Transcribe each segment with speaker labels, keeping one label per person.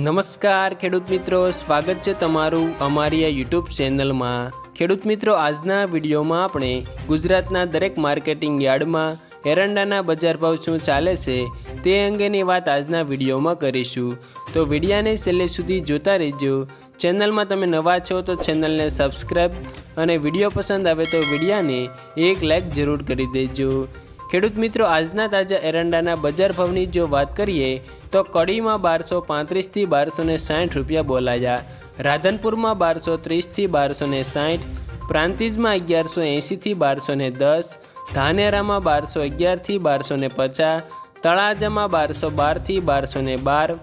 Speaker 1: નમસ્કાર ખેડૂત મિત્રો, સ્વાગત છે તમારું અમારી આ યુટ્યુબ ચેનલમાં। ખેડૂત મિત્રો, આજના વિડીયોમાં આપણે ગુજરાતના દરેક માર્કેટિંગ યાર્ડમાં એરંડાના બજાર ભાવ શું ચાલે છે તે અંગેની વાત આજના વિડીયોમાં કરીશું। તો વિડીયાને છેલ્લે સુધી જોતા રહેજો। ચેનલમાં તમે નવા છો તો ચેનલને સબસ્ક્રાઈબ અને વિડીયો પસંદ આવે તો વિડીયાને એક લાઈક જરૂર કરી દેજો। ખેડૂત મિત્રો, આજના તાજા એરંડાના બજાર ભાવની જો વાત કરીએ તો કડીમાં 1235 થી 1260 રૂપિયા બોલાયા, રાધનપુરમાં 1230 થી 1260, પ્રાંતિજમાં 1180 થી 1210, ધાનેરામાં 1211 થી 1250, તળાજામાં 1212 થી 1212,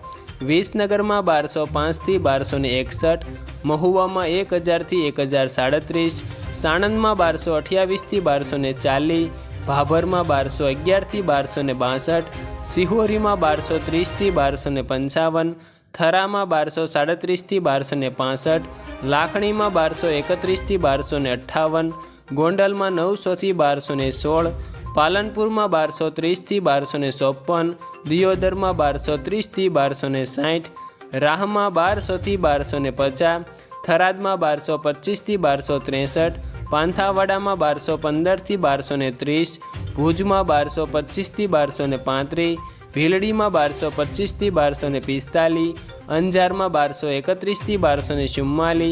Speaker 1: વિસનગરમાં 1205 થી 1261, મહુવામાં 1000 થી 1037, સાણંદમાં 1228 થી 1240, ભાભરમાં 1211 થી 1262, સિહોરીમાં 1230 થી 1255, થરામાં 1237 થી 1265, લાખણીમાં 1231 થી 1258, ગોંડલમાં 900 થી 1216, પાલનપુરમાં 1230 થી 1254, દિયોદરમાં 1230 થી 1260, રાહમાં 1200 થી 1250, થરાદમાં 1225 થી 1263, પાંથાવાડામાં 1215 થી 1230, ભુજમાં 1225 થી 1235, ભીલડીમાં 1225 થી 1245, અંજારમાં 1231 થી 1244,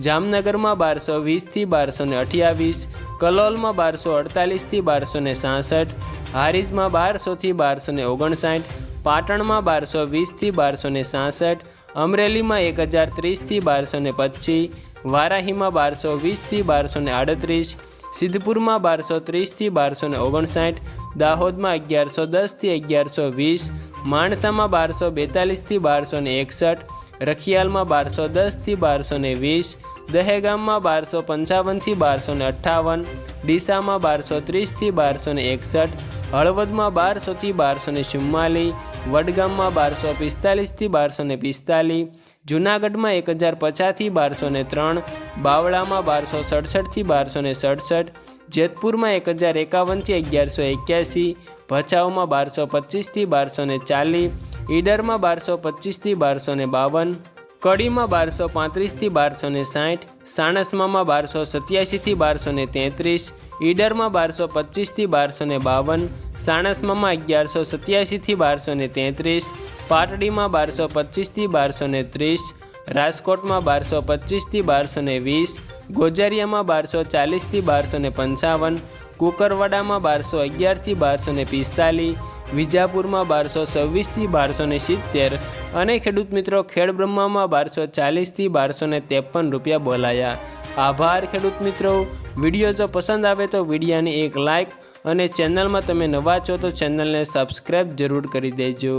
Speaker 1: જામનગરમાં 1220 થી 1228, કલોલમાં 1248 થી 1266, હારીજમાં 1200 થી 1259, પાટણમાં 1220 થી 1266, અમરેલીમાં 1030 થી 1225, વારાહીમાં 1220 થી 1238, સિદ્ધપુરમાં 1230 થી 1259, દાહોદમાં 1110 થી 1120, માણસામાં 1242 થી 1261, રખિયાલમાં 1210 થી 1220, દહેગામમાં 1255 થી 1258, ડીસામાં 1230 થી 1261, હળવદમાં 1200 થી 1244, વડગામમાં 1245 થી 1245, જૂનાગઢમાં 1050 થી 1203, બાવળામાં 1267 થી 1267, જેતપુરમાં 1051 થી 1181, ભચાઉમાં 1225 થી 1240, ઈડરમાં 1225 થી 1252, કડીમાં 1235 થી 1260, સાણસમામાં 1287 થી 1233, ઈડરમાં 1225 થી 1252, સાણસમામાં 1187 થી 1233, પાટડીમાં 1225 થી 1230, રાજકોટમાં 1225 થી 1220, ગોજારિયામાં 1240 થી 1255, કુકરવાડામાં 1211 થી 1245, વિજાપુરમાં 1226 થી 1270 અને ખેડૂત મિત્રો, ખેડબ્રહ્મામાં 1240 થી 1253 રૂપિયા બોલાયા। આભાર ખેડૂત મિત્રો। વિડીયો જો પસંદ આવે તો વિડીયાને એક લાઈક અને ચેનલમાં તમે નવા છો તો ચેનલને સબસ્ક્રાઈબ જરૂર કરી દેજો।